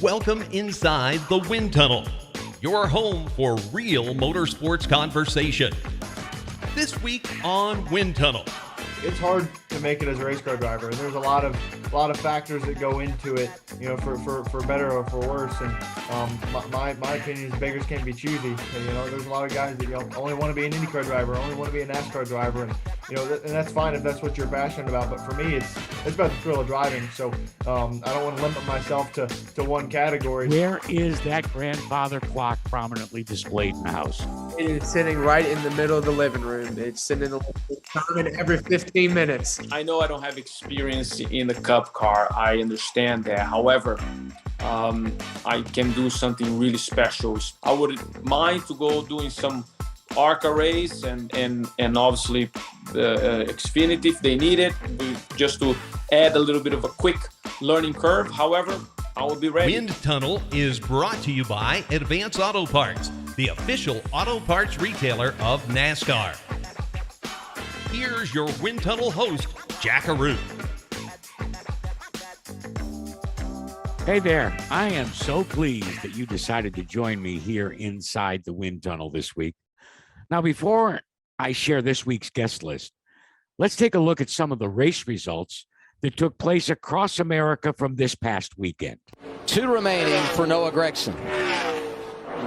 Welcome inside the wind tunnel, your home for real motorsports conversation. This week on Wind Tunnel. It's hard to make it as a race car driver, and there's a lot of factors that go into it, you know, for better or for worse. And my opinion is beggars can't be choosy. And, you know, there's a lot of guys that only want to be an IndyCar driver, only want to be a Nascar driver, and you know, and that's fine if that's what you're passionate about. But for me, it's about the thrill of driving. So I don't want to limit myself to one category. Where is that grandfather clock prominently displayed in the house? It is sitting right in the middle of the living room. It's sitting in the living every 15 minutes. I know I don't have experience in the Cup car. I understand that. However, I can do something really special. I wouldn't mind to go doing some ARCA race and obviously Xfinity if they need it, just to add a little bit of a quick learning curve. However, I will be ready. Wind Tunnel is brought to you by Advance Auto Parts, the official auto parts retailer of NASCAR. Here's your Wind Tunnel host, Jack Arute. Hey there. I am so pleased that you decided to join me here inside the wind tunnel this week. Now, before I share this week's guest list, let's take a look at some of the race results that took place across America from this past weekend. 2 remaining for Noah Gragson.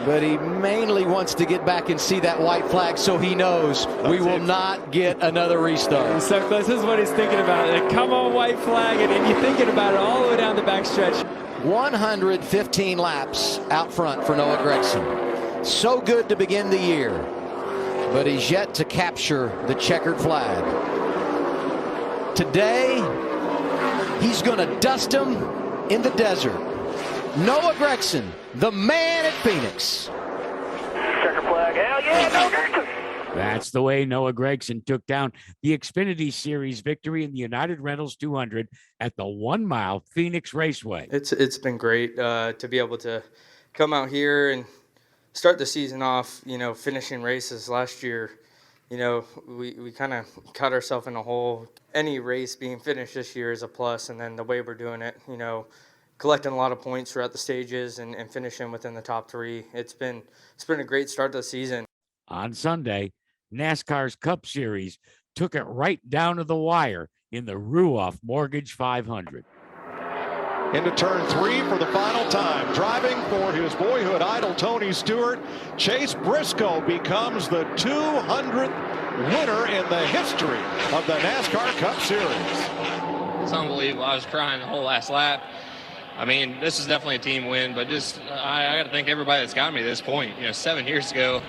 But he mainly wants to get back and see that white flag so he knows we will not get another restart. He's so close. This is what he's thinking about. Come on, white flag. And you're thinking about it all the way down the backstretch. 115 laps out front for Noah Gragson. So good to begin the year, but he's yet to capture the checkered flag. Today, he's going to dust him in the desert. Noah Gragson, the man at Phoenix. Checker flag. Hell yeah, Noah Gragson. That's the way Noah Gragson took down the Xfinity Series victory in the United Rentals 200 at the 1 mile Phoenix Raceway. It's been great to be able to come out here and start the season off, you know, finishing races last year. You know, we kind of caught ourselves in a hole. Any race being finished this year is a plus, and then the way we're doing it, you know, collecting a lot of points throughout the stages and finishing within the top 3. It's been a great start to the season. On Sunday, NASCAR's Cup Series took it right down to the wire in the Ruoff Mortgage 500. Into turn 3 for the final time. Driving for his boyhood idol, Tony Stewart, Chase Briscoe becomes the 200th winner in the history of the NASCAR Cup Series. It's unbelievable. I was crying the whole last lap. I mean, this is definitely a team win, but just I got to thank everybody that's got me to this point. You know, 7 years ago,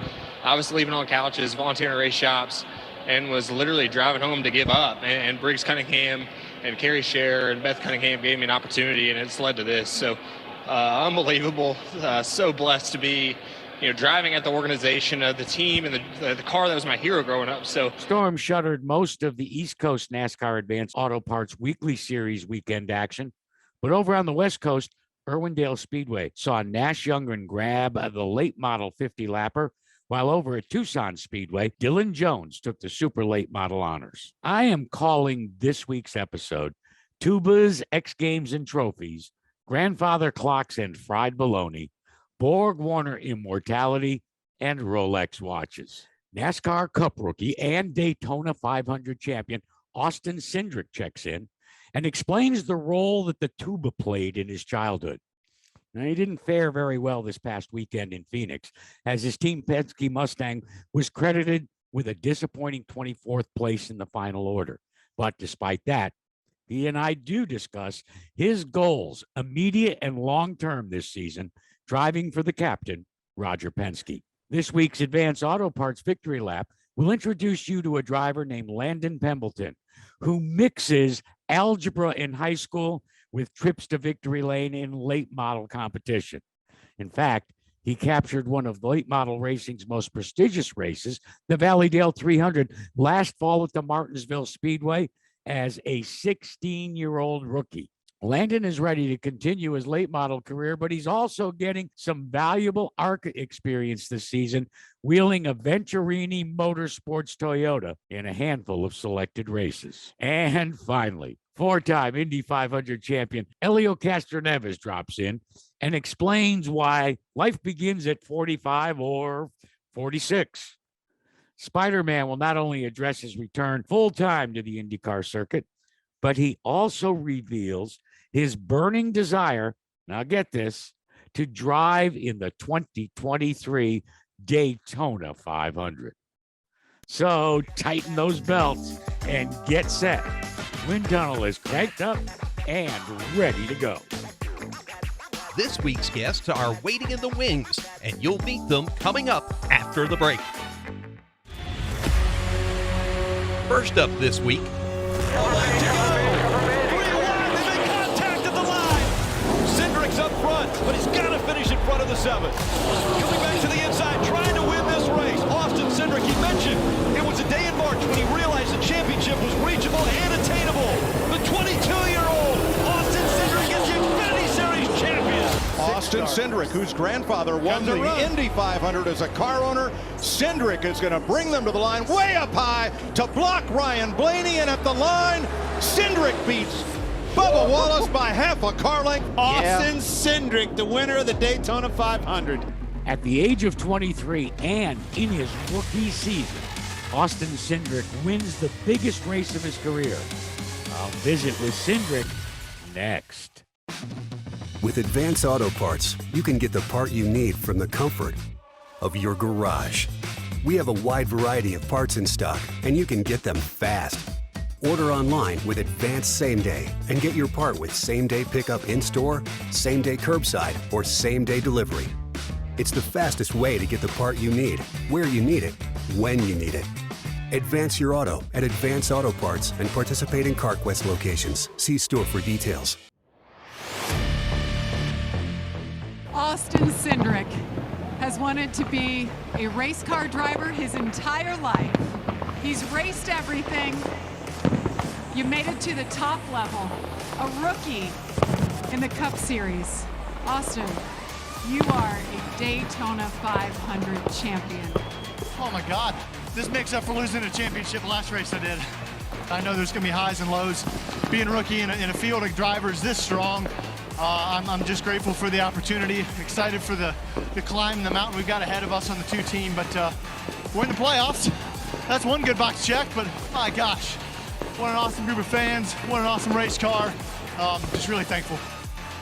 I was sleeping on couches, volunteering at race shops, and was literally driving home to give up. And Briggs Cunningham and Carrie Scher and Beth Cunningham gave me an opportunity, and it's led to this. So unbelievable. So blessed to be, you know, driving at the organization of the team and the car that was my hero growing up. So Storm shuttered most of the East Coast NASCAR Advanced Auto Parts Weekly Series weekend action. But over on the West Coast, Irwindale Speedway saw Nash Youngren grab the late model 50-lapper, while over at Tucson Speedway, Dylan Jones took the super late model honors. I am calling this week's episode Tubas, X-Games and Trophies, Grandfather Clocks and Fried Baloney, Borg Warner Immortality, and Rolex watches. NASCAR Cup rookie and Daytona 500 champion Austin Cindric checks in and explains the role that the tuba played in his childhood. Now, he didn't fare very well this past weekend in Phoenix, as his Team Penske Mustang was credited with a disappointing 24th place in the final order. But despite that, he and I do discuss his goals, immediate and long-term this season, driving for the captain, Roger Penske. This week's Advanced Auto Parts Victory Lap will introduce you to a driver named Landon Pembleton, who mixes algebra in high school with trips to victory lane in late model competition. In fact, he captured one of late model racing's most prestigious races, the ValleyDale 300, last fall at the Martinsville Speedway as a 16-year-old rookie. Landon is ready to continue his late model career, but he's also getting some valuable ARCA experience this season, wheeling a Venturini Motorsports Toyota in a handful of selected races. And finally, four-time Indy 500 champion Helio Castroneves drops in and explains why life begins at 45 or 46. Spider-Man will not only address his return full-time to the IndyCar circuit, but he also reveals his burning desire, now get this, to drive in the 2023 Daytona 500. So tighten those belts and get set. Wind tunnel is cranked up and ready to go. This week's guests are waiting in the wings, and you'll meet them coming up after the break. First up this week, Cindric's up front, but he's got to finish in front of the 7. Coming back to the inside, trying to win this race. Austin Cindric, he mentioned it was a day in March when he realized the championship was reachable and attainable. The 22-year-old Austin Cindric is the Xfinity Series champion. Austin Cindric, whose grandfather won the Indy 500 as a car owner. Cindric is going to bring them to the line way up high to block Ryan Blaney, and at the line, Cindric beats Bubba Wallace by half a car length. Austin Cindric, the winner of the Daytona 500. At the age of 23 and in his rookie season, Austin Cindric wins the biggest race of his career. I'll visit with Cindric next. With Advance Auto Parts, you can get the part you need from the comfort of your garage. We have a wide variety of parts in stock, and you can get them fast. Order online with Advance Same Day and get your part with same-day pickup in-store, same-day curbside, or same-day delivery. It's the fastest way to get the part you need, where you need it, when you need it. Advance your auto at Advance Auto Parts and participating CarQuest locations. See store for details. Austin Cindric has wanted to be a race car driver his entire life. He's raced everything. You made it to the top level, a rookie in the Cup Series. Austin, you are a Daytona 500 champion. Oh my God, this makes up for losing a championship last race I did. I know there's gonna be highs and lows. Being a rookie in a field of drivers this strong, I'm just grateful for the opportunity, excited for the climb and the mountain we've got ahead of us on the 2 team, but we're in the playoffs. That's one good box check, but my gosh, what an awesome group of fans, what an awesome race car. Just really thankful.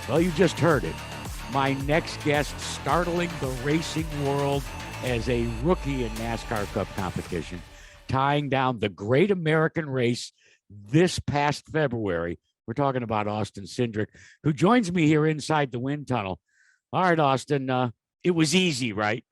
Well, you just heard it. My next guest startling the racing world as a rookie in NASCAR Cup competition, tying down the Great American Race this past February. We're talking about Austin Cindric, who joins me here inside the wind tunnel. All right, Austin, it was easy, right?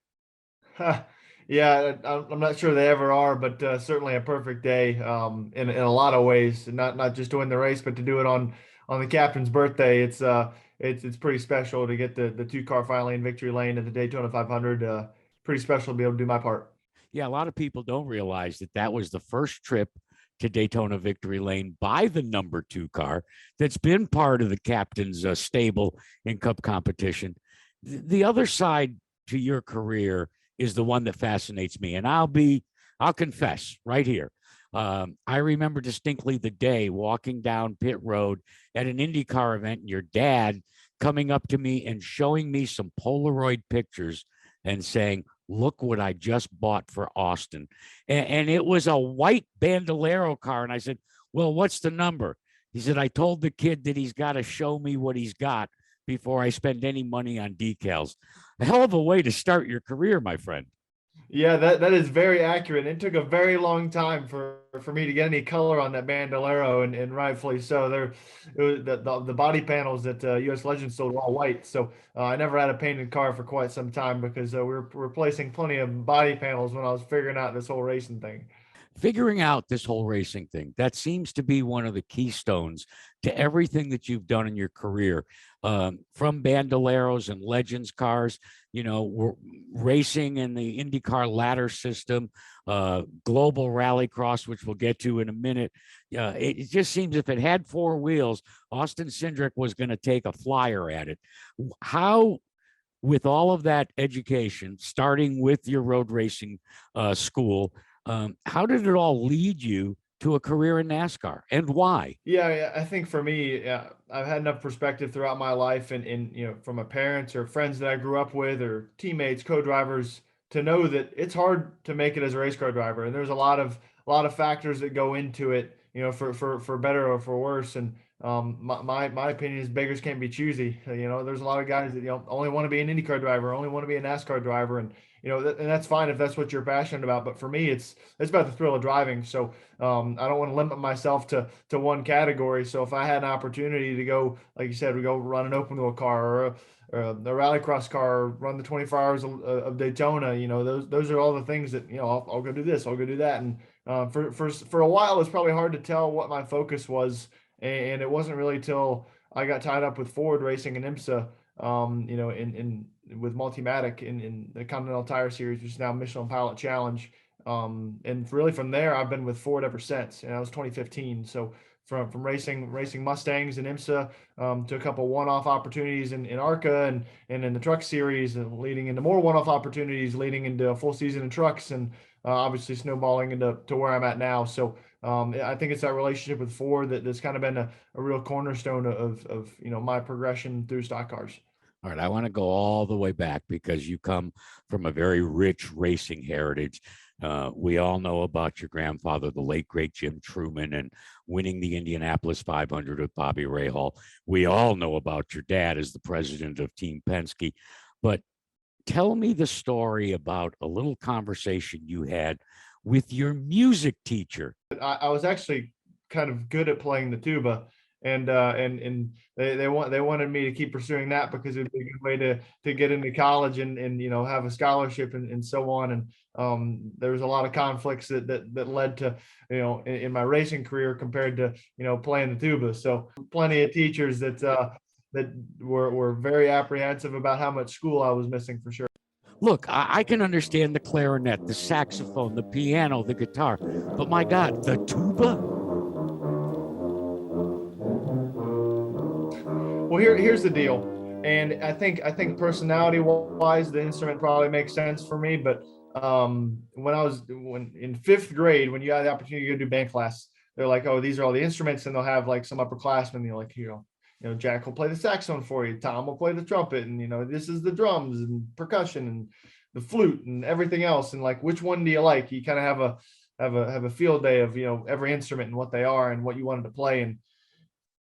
Yeah, I'm not sure they ever are, but certainly a perfect day in a lot of ways. Not just to win the race, but to do it on the captain's birthday. It's pretty special to get the 2-car finally in victory lane at the Daytona 500. Pretty special to be able to do my part. Yeah, a lot of people don't realize that was the first trip to Daytona victory lane by the number 2 car that's been part of the captain's stable in Cup competition. The other side to your career is the one that fascinates me, and I'll confess right here. I remember distinctly the day walking down pit road at an IndyCar event, and your dad coming up to me and showing me some Polaroid pictures and saying, "Look what I just bought for Austin." And it was a white Bandolero car. And I said, "Well, what's the number?" He said, "I told the kid that he's got to show me what he's got before I spend any money on decals." A hell of a way to start your career, my friend. Yeah, that is very accurate. It took a very long time for me to get any color on that Bandolero, and rightfully so. The body panels that US Legends sold were all white, so I never had a painted car for quite some time because we were replacing plenty of body panels when I was figuring out this whole racing thing. Figuring out this whole racing thing, that seems to be one of the keystones to everything that you've done in your career, from Bandoleros and Legends cars, we're racing in the IndyCar ladder system, global rallycross, which we'll get to in a minute. It just seems if it had 4 wheels, Austin Cindric was going to take a flyer at it. How, with all of that education, starting with your road racing school, how did it all lead you to a career in NASCAR, and why? Yeah, I think for me, I've had enough perspective throughout my life, and from my parents or friends that I grew up with, or teammates, co-drivers, to know that it's hard to make it as a race car driver, and there's a lot of factors that go into it, for better or for worse. And my opinion is beggars can't be choosy. There's a lot of guys that only want to be an IndyCar driver, only want to be a NASCAR driver, and and that's fine if that's what you're passionate about. But for me, it's about the thrill of driving. So I don't want to limit myself to one category. So if I had an opportunity to go, like you said, we go run an open wheel car or a rallycross car, or run the 24 hours of Daytona, those are all the things that I'll go do this, I'll go do that. And for a while, it's probably hard to tell what my focus was, and it wasn't really till I got tied up with Ford racing in IMSA, with Multimatic in the Continental Tire Series, which is now Michelin Pilot Challenge. And really from there, I've been with Ford ever since, and that was 2015. So from racing Mustangs in IMSA to a couple one-off opportunities in ARCA and in the truck series, and leading into more one-off opportunities, leading into a full season in trucks, and obviously snowballing into where I'm at now. So I think it's that relationship with Ford that's kind of been a real cornerstone of my progression through stock cars. All right, I want to go all the way back because you come from a very rich racing heritage. We all know about your grandfather, the late, great Jim Truman, and winning the Indianapolis 500 with Bobby Rahal. We all know about your dad as the president of Team Penske. But tell me the story about a little conversation you had with your music teacher. I was actually kind of good at playing the tuba, and they wanted me to keep pursuing that because it'd be a good way to get into college and have a scholarship and so on. And there was a lot of conflicts that led to in my racing career compared to playing the tuba. So plenty of teachers that were very apprehensive about how much school I was missing, for sure. Look, I can understand the clarinet, the saxophone, the piano, the guitar, but my God, the tuba? Well, here's the deal, and I think personality-wise, the instrument probably makes sense for me. But when in fifth grade, when you had the opportunity to go do band class, they're like, "Oh, these are all the instruments," and they'll have like some upperclassmen. You're like, Jack will play the saxophone for you. Tom will play the trumpet, and this is the drums and percussion and the flute and everything else. And like, which one do you like? You kind of have a field day of every instrument and what they are and what you wanted to play. And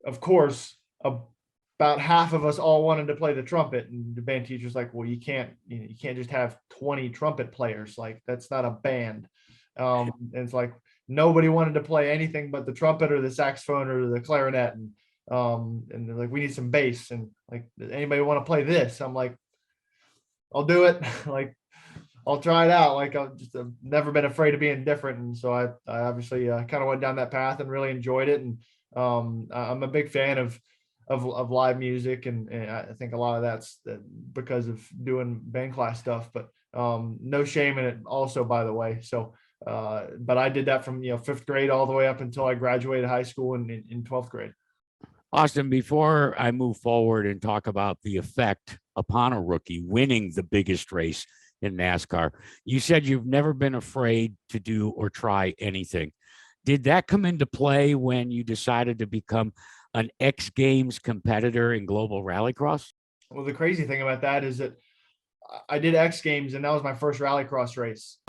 of course, about half of us all wanted to play the trumpet, and the band teacher's like, "Well, you can't just have 20 trumpet players. Like, that's not a band." And it's like nobody wanted to play anything but the trumpet or the saxophone or the clarinet. And they're like, "We need some bass." And like, "Does anybody want to play this?" I'm like, "I'll do it." Like, I'll try it out. Like, I've never been afraid of being different. And so I obviously kind of went down that path and really enjoyed it. And I'm a big fan of live music. And I think a lot of that's because of doing band class stuff, but no shame in it also, by the way. So, but I did that from, fifth grade all the way up until I graduated high school in 12th grade. Austin, before I move forward and talk about the effect upon a rookie winning the biggest race in NASCAR, you said you've never been afraid to do or try anything. Did that come into play when you decided to become an X-Games competitor in global rallycross? Well, the crazy thing about that is that I did X-Games, and that was my first rallycross race.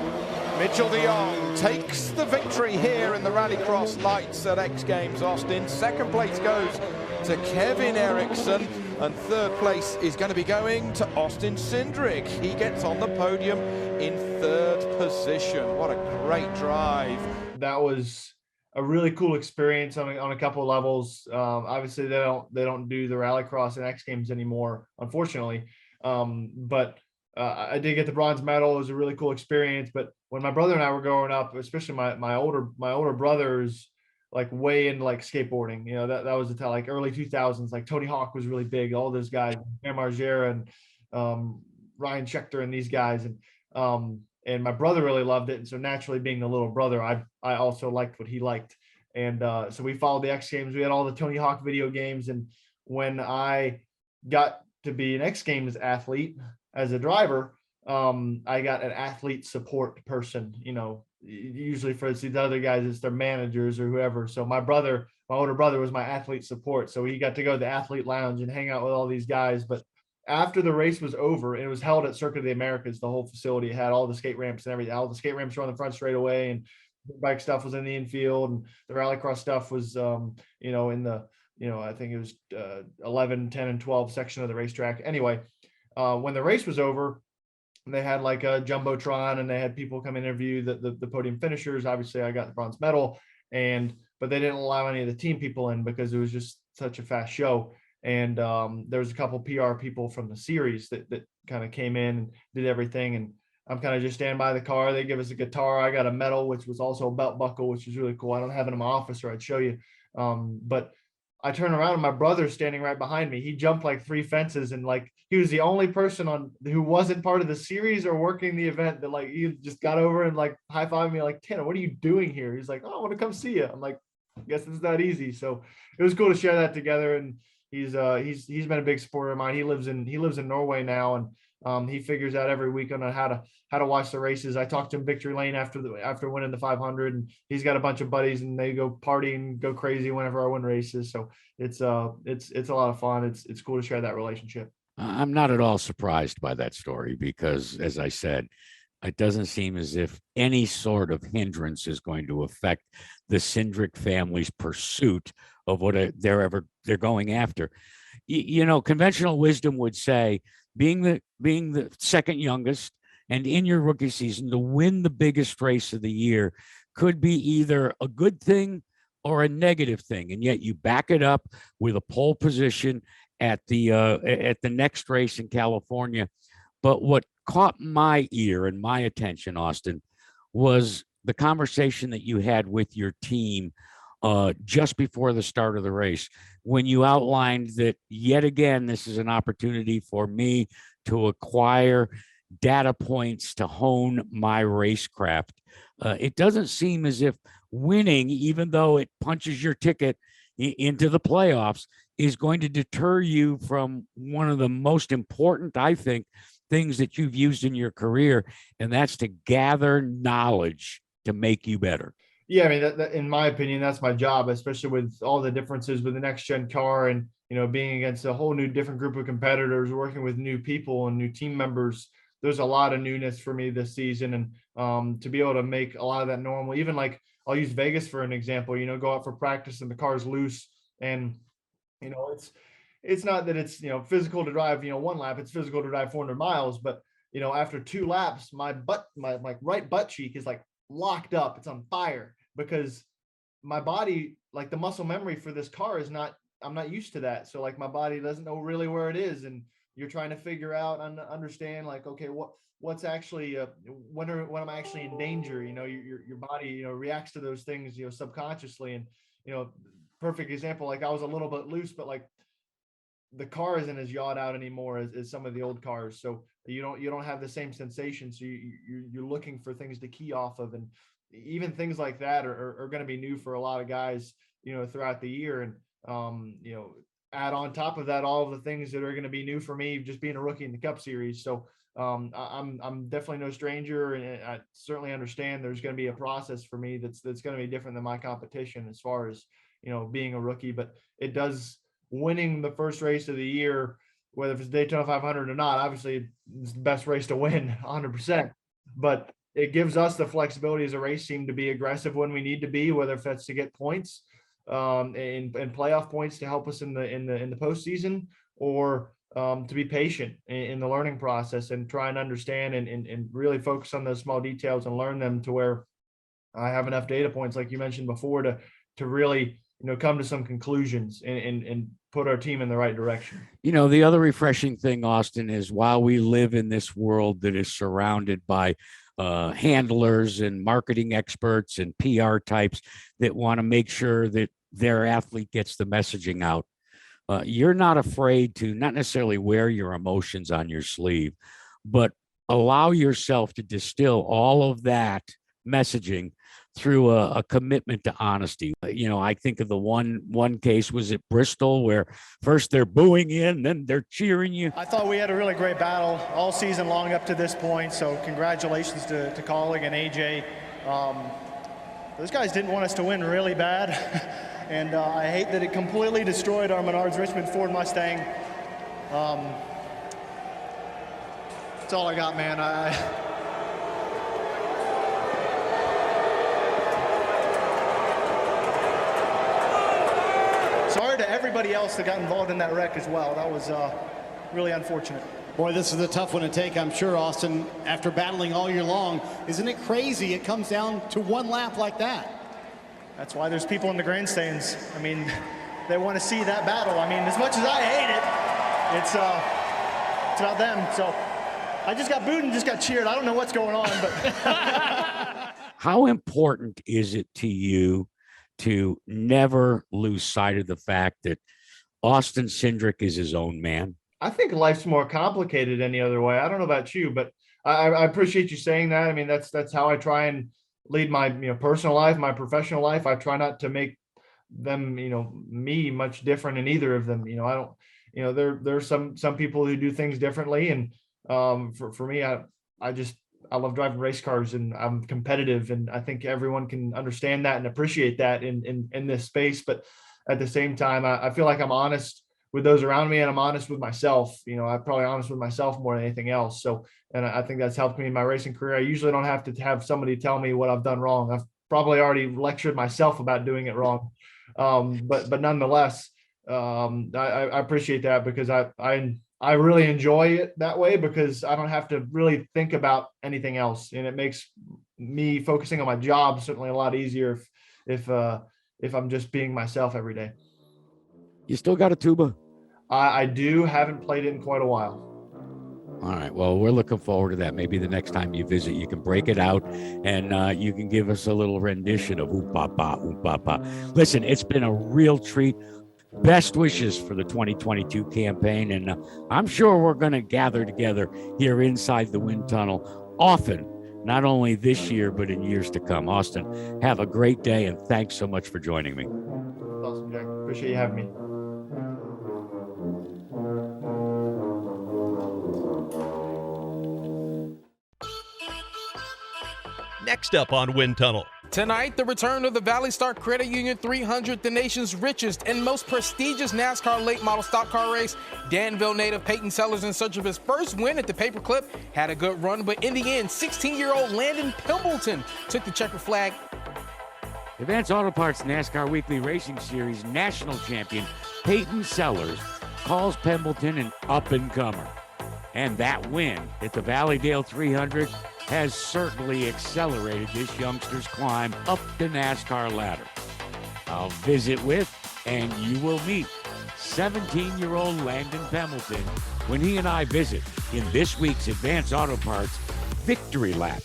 Mitchell de Jong takes the victory here in the Rallycross Lights at X-Games Austin. Second place goes to Kevin Eriksson, and third place is going to be going to Austin Cindric. He gets on the podium in third position. What a great drive. That was a really cool experience on a couple of levels. Obviously, they don't do the Rallycross and X-Games anymore, unfortunately. But I did get the bronze medal. It was a really cool experience. But when my brother and I were growing up, especially my older brothers, like way into like skateboarding, that was the time, like early 2000s, like Tony Hawk was really big. All those guys, Bam Margera and Ryan Schechter and these guys. And my brother really loved it. And so naturally, being the little brother, I also liked what he liked. And so we followed the X Games. We had all the Tony Hawk video games. And when I got to be an X Games athlete as a driver, I got an athlete support person, usually for the other guys, it's their managers or whoever. So my older brother was my athlete support. So he got to go to the athlete lounge and hang out with all these guys. But after the race was over, it was held at Circuit of the Americas, the whole facility. It had all the skate ramps and everything. All the skate ramps were on the front straightaway, and the bike stuff was in the infield, and the rallycross stuff was, in the, I think it was 11, 10, and 12 section of the racetrack. Anyway, when the race was over, they had like a jumbotron, and they had people come interview the podium finishers. Obviously, I got the bronze medal, but they didn't allow any of the team people in because it was just such a fast show. And there was a couple PR people from the series that kind of came in and did everything. And I'm kind of just standing by the car. They give us a guitar. I got a medal, which was also a belt buckle, which was really cool. I don't have it in my office, or I'd show you. But I turn around and my brother's standing right behind me. He jumped like 3 fences, and like he was the only person who wasn't part of the series or working the event that like he just got over and like high-fived me like, Tanner, what are you doing here? He's like, oh, I want to come see you. I'm like, I guess it's that easy. So it was cool to share that together. And he's been a big supporter of mine. He lives in Norway now, and he figures out every weekend on how to watch the races. I talked to him Victory Lane after winning the 500, and he's got a bunch of buddies, and they go party and go crazy whenever I win races. So it's a lot of fun. It's cool to share that relationship. I'm not at all surprised by that story because, as I said, it doesn't seem as if any sort of hindrance is going to affect the Cindric family's pursuit of what they're going after. Conventional wisdom would say, being the second youngest and in your rookie season, to win the biggest race of the year could be either a good thing or a negative thing, and yet you back it up with a pole position at the next race in California. But what caught my ear and my attention, Austin, was the conversation that you had with your team just before the start of the race, when you outlined that yet again, this is an opportunity for me to acquire data points to hone my racecraft. It doesn't seem as if winning, even though it punches your ticket into the playoffs, is going to deter you from one of the most important, I think, things that you've used in your career, and that's to gather knowledge to make you better. Yeah, I mean, that, in my opinion, that's my job, especially with all the differences with the next gen car and, being against a whole new different group of competitors, working with new people and new team members. There's a lot of newness for me this season, and to be able to make a lot of that normal, even like I'll use Vegas for an example, go out for practice and the car's loose, and, it's not that it's, physical to drive, one lap, it's physical to drive 400 miles, but, after 2 laps, my right butt cheek is like locked up. It's on fire because my body, like the muscle memory for this car I'm not used to that. So like my body doesn't know really where it is. And you're trying to figure out and understand like, okay, what's actually, when am I actually in danger? Your body, reacts to those things, subconsciously. And, perfect example, like I was a little bit loose, but like the car isn't as yawed out anymore as some of the old cars. So you don't have the same sensation. So you're looking for things to key off of, and even things like that are going to be new for a lot of guys, throughout the year. And, add on top of that, all of the things that are going to be new for me, just being a rookie in the Cup Series. So I'm definitely no stranger, and I certainly understand there's going to be a process for me that's going to be different than my competition as far as, being a rookie. But it does, winning the first race of the year, whether it's Daytona 500 or not, obviously it's the best race to win 100%, but it gives us the flexibility as a race team to be aggressive when we need to be, whether if that's to get points and playoff points to help us in the postseason, or to be patient in the learning process and try and understand and really focus on those small details and learn them to where I have enough data points, like you mentioned before, to really, come to some conclusions and put our team in the right direction. The other refreshing thing, Austin, is while we live in this world that is surrounded by handlers and marketing experts and PR types that want to make sure that their athlete gets the messaging out, you're not afraid to not necessarily wear your emotions on your sleeve, but allow yourself to distill all of that messaging through a commitment to honesty. I think of the one case was at Bristol, where first they're booing you and then they're cheering you. I thought we had a really great battle all season long up to this point. So congratulations to Colleague and AJ. Those guys didn't want us to win really bad, and I hate that it completely destroyed our Menards Richmond Ford Mustang. That's all I got, man. Sorry to everybody else that got involved in that wreck as well. That was really unfortunate. Boy, this is a tough one to take, I'm sure, Austin, after battling all year long. Isn't it crazy it comes down to one lap like that? That's why there's people in the grandstands. I mean, they want to see that battle. I mean, as much as I hate it, it's about them. So I just got booed and just got cheered. I don't know what's going on, but. How important is it to you to never lose sight of the fact that Austin Cindric is his own man? I think life's more complicated any other way. I don't know about you, but I appreciate you saying that. I mean, that's how I try and lead my personal life, my professional life. I try not to make them me much different in either of them. I don't there's some people who do things differently, and for me, I love driving race cars, and I'm competitive, and I think everyone can understand that and appreciate that in this space. But at the same time, I feel like I'm honest with those around me, and I'm honest with myself. I'm probably honest with myself more than anything else. So, and I think that's helped me in my racing career. I usually don't have to have somebody tell me what I've done wrong. I've probably already lectured myself about doing it wrong. But nonetheless, I appreciate that, because I really enjoy it that way, because I don't have to really think about anything else, and it makes me focusing on my job certainly a lot easier if I'm just being myself every day. You still got a tuba? I do. Haven't played it in quite a while. All right. Well, we're looking forward to that. Maybe the next time you visit, you can break it out and you can give us a little rendition of Oop Ba Ba, Oop Ba Ba. Listen, it's been a real treat. Best wishes for the 2022 campaign. And I'm sure we're going to gather together here inside the wind tunnel often, not only this year, but in years to come. Austin, have a great day, and thanks so much for joining me. Awesome, Jack. Appreciate you having me. Next up on Wind Tunnel. Tonight, the return of the Valley Star Credit Union 300, the nation's richest and most prestigious NASCAR late model stock car race. Danville native Peyton Sellers, in search of his first win at the paperclip, had a good run, but in the end, 16-year-old Landon Pembleton took the checkered flag. Advance Auto Parts NASCAR Weekly Racing Series national champion Peyton Sellers calls Pembleton an up-and-comer. And that win at the ValleyDale 300 has certainly accelerated this youngster's climb up the NASCAR ladder. I'll visit with, and you will meet, 17-year-old Landon Pembleton when he and I visit in this week's Advance Auto Parts Victory Lap.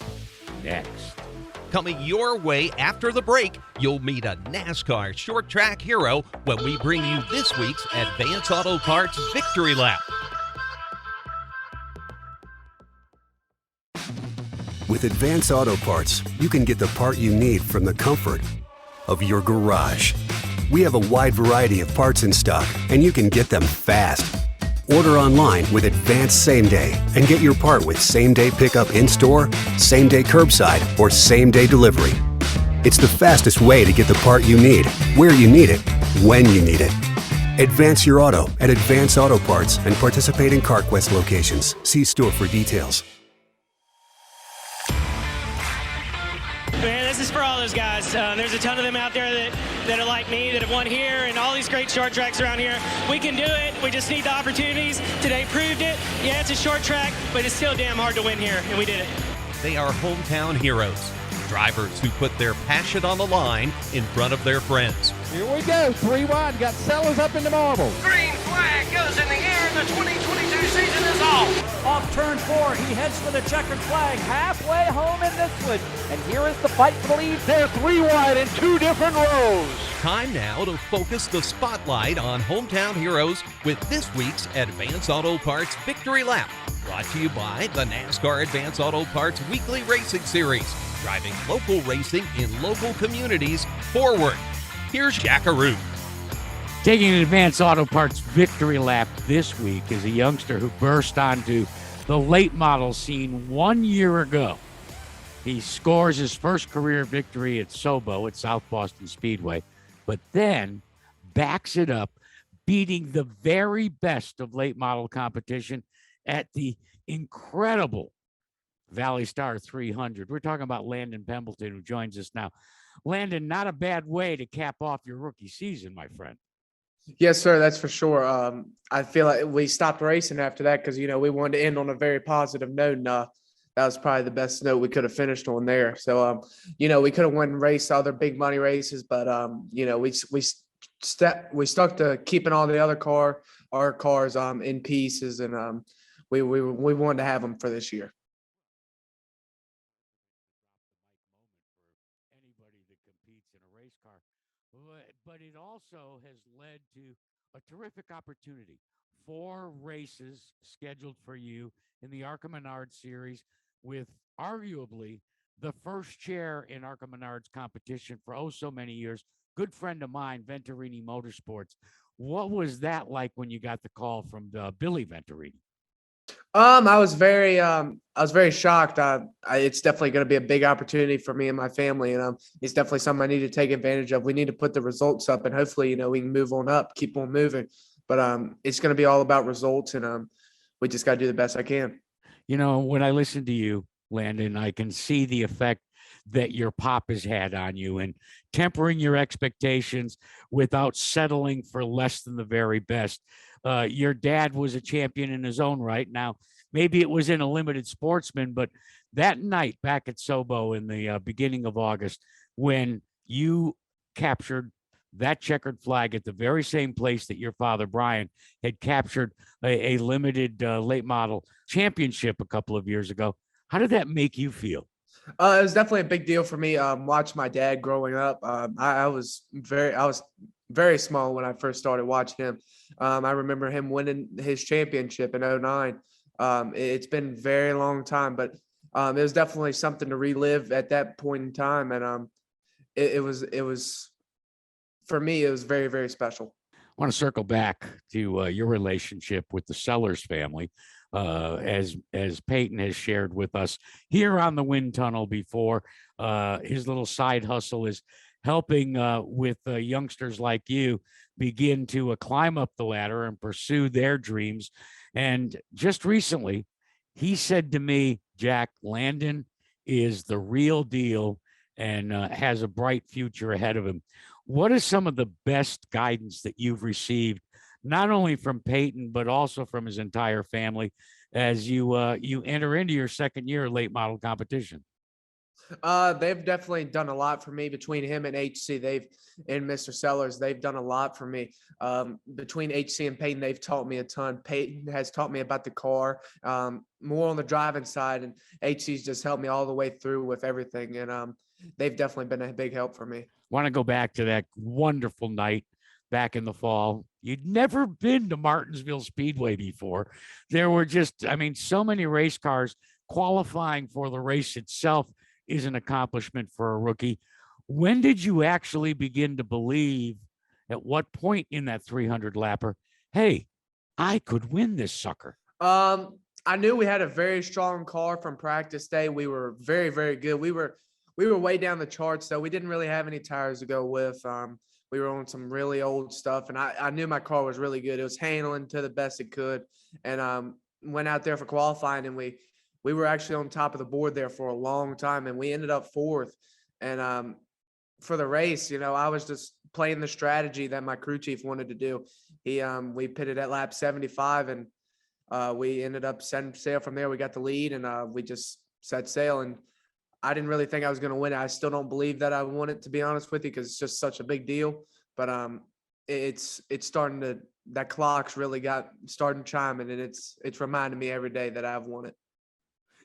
Next. Coming your way after the break, you'll meet a NASCAR short track hero when we bring you this week's Advance Auto Parts Victory Lap. With Advance Auto Parts, you can get the part you need from the comfort of your garage. We have a wide variety of parts in stock, and you can get them fast. Order online with Advance Same Day and get your part with same-day pickup in-store, same-day curbside, or same-day delivery. It's the fastest way to get the part you need, where you need it, when you need it. Advance your auto at Advance Auto Parts and participating CarQuest locations. See store for details. Man, this is for all those guys. There's a ton of them out there that are like me, that have won here and all these great short tracks around here. We can do it. We just need the opportunities. Today proved it. Yeah, it's a short track, but it's still damn hard to win here, and we did it. They are hometown heroes, drivers who put their passion on the line in front of their friends. Here we go, 3 wide, got Sellers up in the marble. Green flag goes in the air, and the 2022 season is off. Off turn 4, he heads for the checkered flag, halfway home in this one. And here is the fight for the lead. They're 3 wide in 2 different rows. Time now to focus the spotlight on hometown heroes with this week's Advance Auto Parts Victory Lap. Brought to you by the NASCAR Advance Auto Parts Weekly Racing Series. Driving local racing in local communities forward. Here's Jack Arute. Taking an Advance Auto Parts Victory Lap this week is a youngster who burst onto the late model scene 1 year ago. He scores his first career victory at Sobo at South Boston Speedway, but then backs it up, beating the very best of late model competition at the incredible Valley Star 300. We're talking about Landon Pembleton, who joins us now. Landon, not a bad way to cap off your rookie season, my friend. Yes, sir. That's for sure. I feel like we stopped racing after that because, we wanted to end on a very positive note. And that was probably the best note we could have finished on there. So, we could have won race other big money races, but, we stuck to keeping all the other our cars in pieces, and we wanted to have them for this year. But it also has led to a terrific opportunity. 4 races scheduled for you in the ARCA Menard Series, with arguably the first chair in ARCA Menard's competition for so many years. Good friend of mine, Venturini Motorsports. What was that like when you got the call from Billy Venturini? I was very shocked. It's definitely going to be a big opportunity for me and my family, and it's definitely something I need to take advantage of. We need to put the results up, and hopefully, we can move on up, keep on moving. But it's going to be all about results, and we just got to do the best I can. When I listen to you, Landon, I can see the effect that your pop has had on you, and tempering your expectations without settling for less than the very best. Your dad was a champion in his own right. Now, maybe it was in a limited sportsman, but that night back at Sobo in the beginning of August, when you captured that checkered flag at the very same place that your father, Brian, had captured a limited late model championship a couple of years ago, how did that make you feel? It was definitely a big deal for me. Watching my dad growing up. I was very small when I first started watching him. I remember him winning his championship in 2009. It's been a very long time, but it was definitely something to relive at that point in time. And it was for me, it was very, very special. I want to circle back to your relationship with the Sellers family. As Peyton has shared with us here on the wind tunnel before, his little side hustle is helping with youngsters like you begin to climb up the ladder and pursue their dreams. And just recently, he said to me, Jack, Landon is the real deal and has a bright future ahead of him. What is some of the best guidance that you've received, not only from Peyton, but also from his entire family, as you enter into your second year of late model competition? They've definitely done a lot for me between him and HC. And Mr. Sellers, they've done a lot for me. Between HC and Peyton, they've taught me a ton. Peyton has taught me about the car, more on the driving side, and HC's just helped me all the way through with everything. And they've definitely been a big help for me. Want to go back to that wonderful night back in the fall. You'd never been to Martinsville Speedway before. There were just, so many race cars. Qualifying for the race itself is an accomplishment for a rookie. When did you actually begin to believe, at what point in that 300 lapper, hey, I could win this sucker? I knew we had a very strong car from practice day. We were very, very good. We were way down the charts, though. We didn't really have any tires to go with. We were on some really old stuff, and I knew my car was really good. It was handling to the best it could, and went out there for qualifying, and we were actually on top of the board there for a long time, and we ended up 4th. And for the race, I was just playing the strategy that my crew chief wanted to do. We pitted at lap 75, and we ended up setting sail from there. We got the lead, and we just set sail. And I didn't really think I was going to win it. I still don't believe that I won it, to be honest with you, because it's just such a big deal. But it's starting to, that clock's really starting chiming, and it's reminding me every day that I've won it.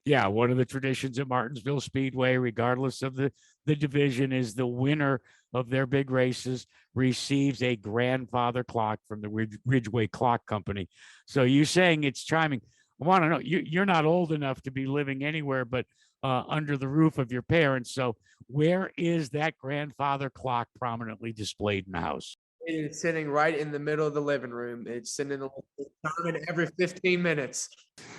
Yeah, one of the traditions at Martinsville Speedway, regardless of the division, is the winner of their big races receives a grandfather clock from the Ridgeway Clock Company. So you saying it's chiming. I want to know, you're not old enough to be living anywhere but under the roof of your parents. So where is that grandfather clock prominently displayed in the house? It is sitting right in the middle of the living room. It's sitting every 15 minutes.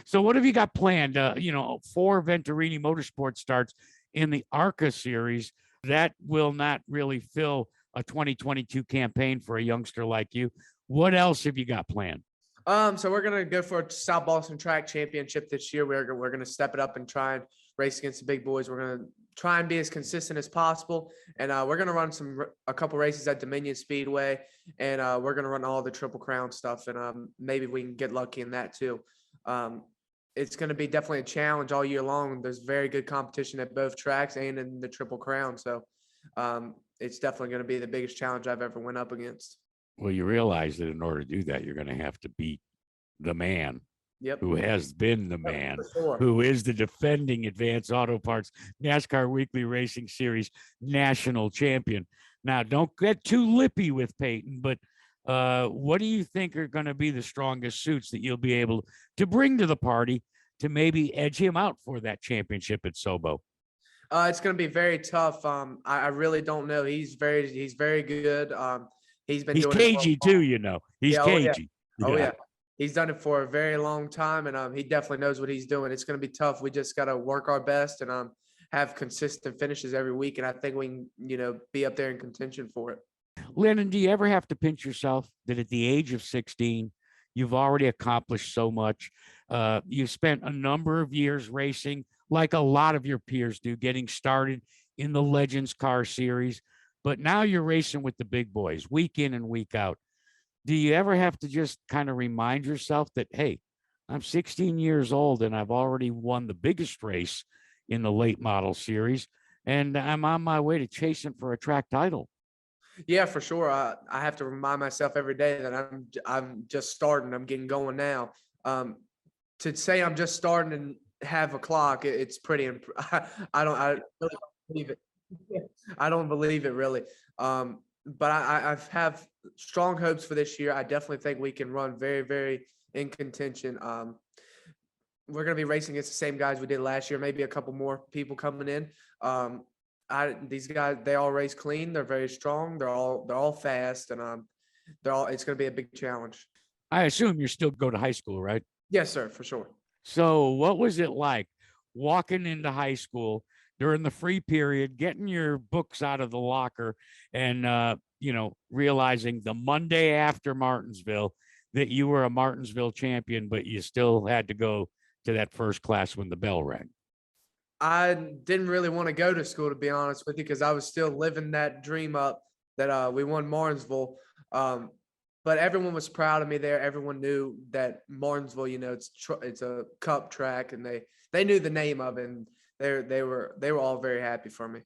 So what have you got planned? 4 Venturini Motorsports starts in the ARCA series. That will not really fill a 2022 campaign for a youngster like you. What else have you got planned? So we're gonna go for a South Boston Track Championship this year. We're gonna step it up and try and race against the big boys. We're gonna try and be as consistent as possible, and we're gonna run a couple races at Dominion Speedway, and we're gonna run all the Triple Crown stuff, and maybe we can get lucky in that too. It's gonna be definitely a challenge all year long. There's very good competition at both tracks and in the Triple Crown, so it's definitely gonna be the biggest challenge I've ever went up against. Well, you realize that in order to do that, you're going to have to beat the man who has been the man, who is the defending Advanced Auto Parts NASCAR Weekly Racing Series national champion. Now, don't get too lippy with Peyton, but what do you think are going to be the strongest suits that you'll be able to bring to the party to maybe edge him out for that championship at Sobo? It's going to be very tough. I really don't know. He's very good. He's doing cagey too, you know. He's cagey. Oh yeah. He's done it for a very long time, and he definitely knows what he's doing. It's going to be tough. We just got to work our best and have consistent finishes every week, and I think we can, be up there in contention for it. Landon, do you ever have to pinch yourself that at the age of 16, you've already accomplished so much? You've spent a number of years racing, like a lot of your peers do, getting started in the Legends Car Series. But now you're racing with the big boys week in and week out. Do you ever have to just kind of remind yourself that, hey, I'm 16 years old and I've already won the biggest race in the late model series, and I'm on my way to chasing for a track title? Yeah, for sure. I have to remind myself every day that I'm just starting. I'm getting going now. To say I'm just starting and have a clock, it's pretty. I really don't believe it. I don't believe it really. But I have strong hopes for this year. I definitely think we can run very, very in contention. We're going to be racing against the same guys we did last year, maybe a couple more people coming in. These guys, they all race clean. They're very strong. They're all fast, and it's going to be a big challenge. I assume you still go to high school, right? Yes, sir, for sure. So what was it like walking into high school during the free period, getting your books out of the locker, and realizing the Monday after Martinsville that you were a Martinsville champion, but you still had to go to that first class when the bell rang? I didn't really want to go to school, to be honest with you, because I was still living that dream up that we won Martinsville. But everyone was proud of me there. Everyone knew that Martinsville, it's a cup track, and they knew the name of it, and they were all very happy for me.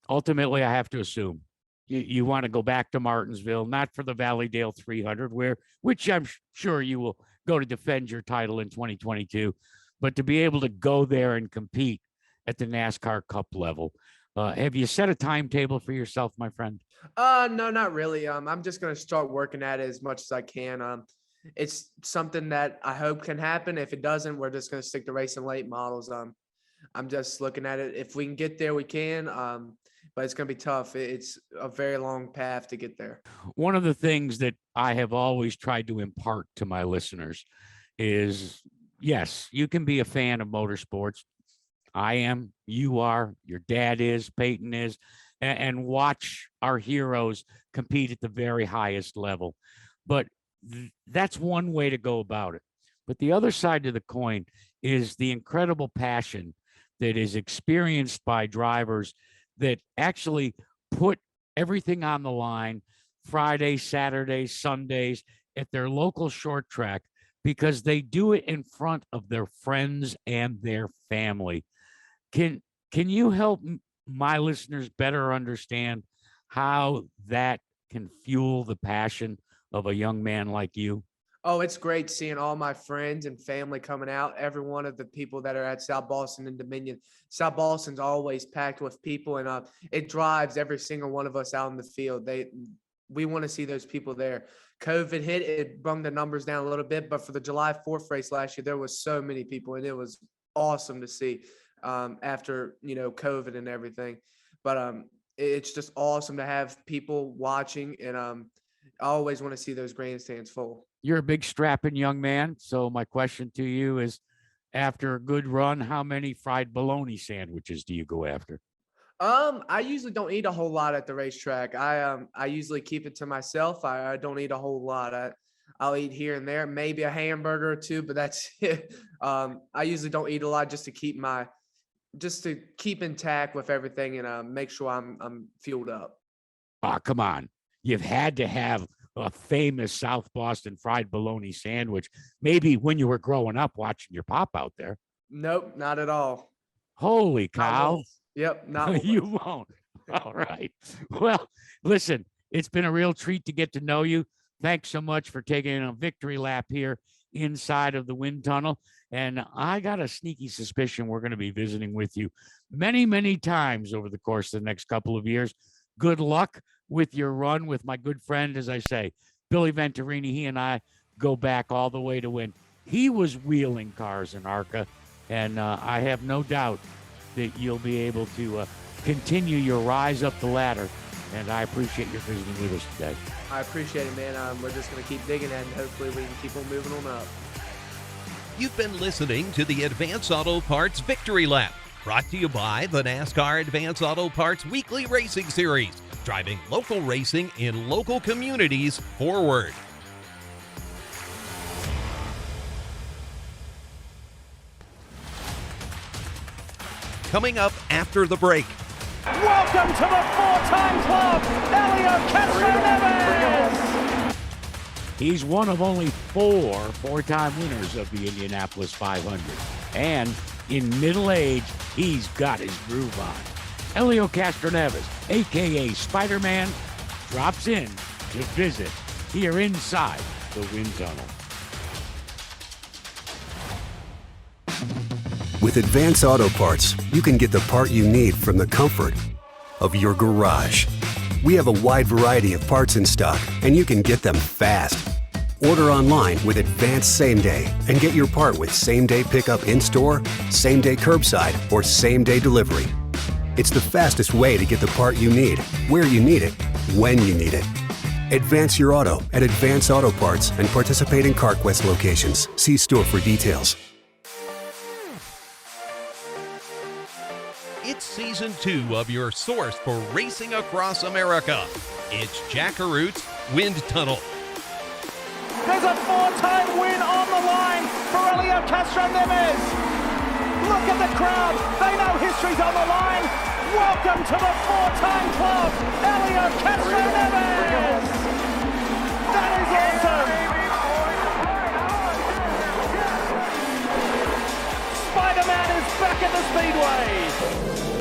Ultimately, I have to assume you want to go back to Martinsville, not for the ValleyDale 300, which I'm sure you will go to defend your title in 2022, but to be able to go there and compete at the NASCAR Cup level. Have you set a timetable for yourself, my friend? No, not really. I'm just going to start working at it as much as I can. It's something that I hope can happen. If it doesn't, we're just going to stick to racing late models. I'm just looking at it. If we can get there, we can. But it's going to be tough. It's a very long path to get there. One of the things that I have always tried to impart to my listeners is, yes, you can be a fan of motorsports. I am, you are, your dad is, Peyton is, and watch our heroes compete at the very highest level. But that's one way to go about it. But the other side of the coin is the incredible passion that is experienced by drivers that actually put everything on the line Fridays, Saturdays, Sundays at their local short track because they do it in front of their friends and their family. Can you help my listeners better understand how that can fuel the passion of a young man like you? Oh, it's great seeing all my friends and family coming out. Every one of the people that are at South Boston and Dominion. South Boston's always packed with people, and it drives every single one of us out in the field. We want to see those people there. COVID hit, it brought the numbers down a little bit, but for the July 4th race last year, there was so many people, and it was awesome to see after, COVID and everything. But it's just awesome to have people watching, and I always want to see those grandstands full. You're a big strapping young man. So my question to you is, after a good run, how many fried bologna sandwiches do you go after? I usually don't eat a whole lot at the racetrack. I usually keep it to myself. I don't eat a whole lot. I'll eat here and there, maybe a hamburger or two, but that's it. I usually don't eat a lot just to keep intact with everything and make sure I'm fueled up. Oh, come on. You've had to have a famous South Boston fried bologna sandwich, maybe when you were growing up watching your pop out there. Nope, not at all. Holy cow. Yep, not You won't. All right. Well, listen, it's been a real treat to get to know you. Thanks so much for taking a victory lap here inside of the wind tunnel. And I got a sneaky suspicion we're going to be visiting with you many, many times over the course of the next couple of years. Good luck with your run with my good friend, as I say, Billy Venturini. He and I go back all the way to when he was wheeling cars in ARCA. And I have no doubt that you'll be able to continue your rise up the ladder. And I appreciate your visiting with us today. I appreciate it, man. We're just going to keep digging at it, and hopefully we can keep on moving on up. You've been listening to the Advance Auto Parts Victory Lap, brought to you by the NASCAR Advance Auto Parts Weekly Racing Series, driving local racing in local communities forward. Coming up after the break. Welcome to the four-time club, Elio Castro-Neves! He's one of only four-time winners of the Indianapolis 500. And in middle age, he's got his groove on. Elio Castro-Neves, a.k.a. Spider-Man, drops in to visit here inside the wind tunnel. With Advance Auto Parts, you can get the part you need from the comfort of your garage. We have a wide variety of parts in stock, and you can get them fast. Order online with Advance Same Day and get your part with same-day pickup in-store, same-day curbside, or same-day delivery. It's the fastest way to get the part you need, where you need it, when you need it. Advance your auto at Advance Auto Parts and participating CarQuest locations. See store for details. It's season 2 of your source for racing across America. It's Jack Arute's Wind Tunnel. There's a four-time win on the line for Elio Castro-Neves. Look at the crowd. They know history's on the line. Welcome to the four-time club, Elio Castro-Neves. That is awesome. Spider-Man is back at the Speedway.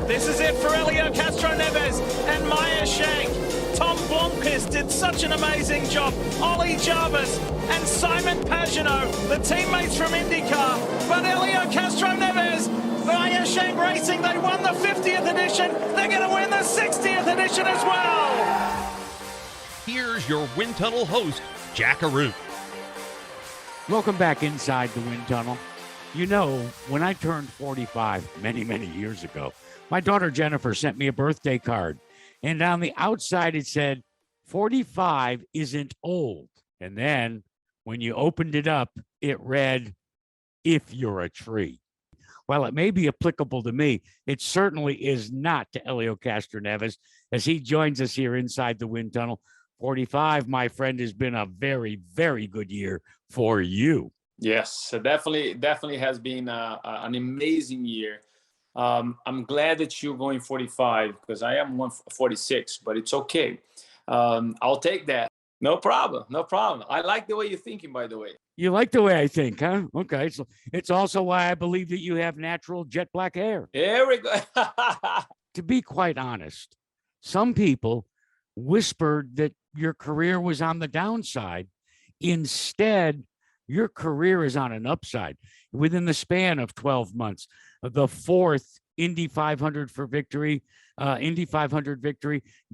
This is it for Elio Castro-Neves and Maya Shank. Tom Blomqvist did such an amazing job. Ollie Jarvis and Simon Pagenaud, the teammates from IndyCar. But Elio Castro-Neves, Maya Shank Racing, they won the 50th edition. They're going to win the 60th edition as well. Here's your Wind Tunnel host, Jack Arute. Welcome back inside the wind tunnel. You know, when I turned 45 many, many years ago, my daughter Jennifer sent me a birthday card. And on the outside, it said, 45 isn't old. And then when you opened it up, it read, if you're a tree. While it may be applicable to me, it certainly is not to Elio Castro-Neves as he joins us here inside the wind tunnel. 45, my friend, has been a very, very good year for you. Yes, it definitely has been an amazing year. I'm glad that you're going 45 because I am 46, but it's okay. I'll take that. No problem. I like the way you're thinking, by the way. You like the way I think, huh? Okay. So it's also why I believe that you have natural jet black hair. There we go. To be quite honest, some people whispered that your career was on the downside. Instead, your career is on an upside. Within the span of 12 months, the fourth Indy 500 victory,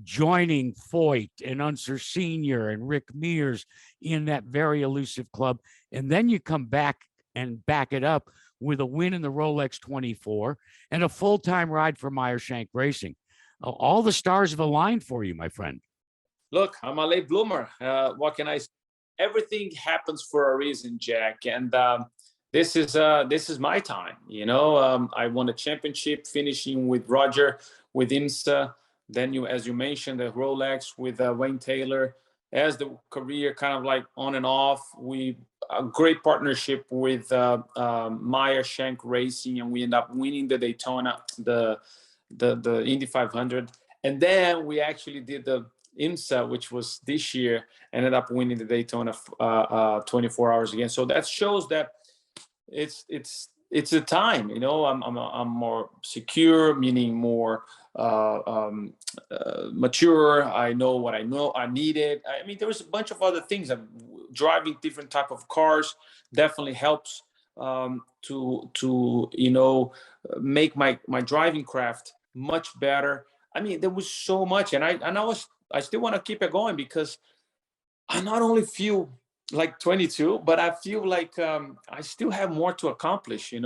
joining Foyt and Unser Sr. and Rick Mears in that very elusive club. And then you come back and back it up with a win in the Rolex 24 and a full-time ride for Meyer Shank Racing. All the stars have aligned for you, my friend. Look, I'm a late bloomer. What can I say? Everything happens for a reason, Jack. And this is my time. I won a championship, finishing with Roger, with IMSA. Then as you mentioned, the Rolex with Wayne Taylor. As the career kind of like on and off, a great partnership with Meyer Shank Racing, and we end up winning the Daytona, the Indy 500, and then we actually did the IMSA, which was this year, ended up winning the Daytona 24 hours again. So that shows that it's a time. I'm more secure, meaning more mature. I know what I needed. I mean, there was a bunch of other things. Driving different type of cars definitely helps to make my driving craft much better. I mean, there was so much, and I still want to keep it going, because I not only feel like 22, but I feel like I still have more to accomplish, and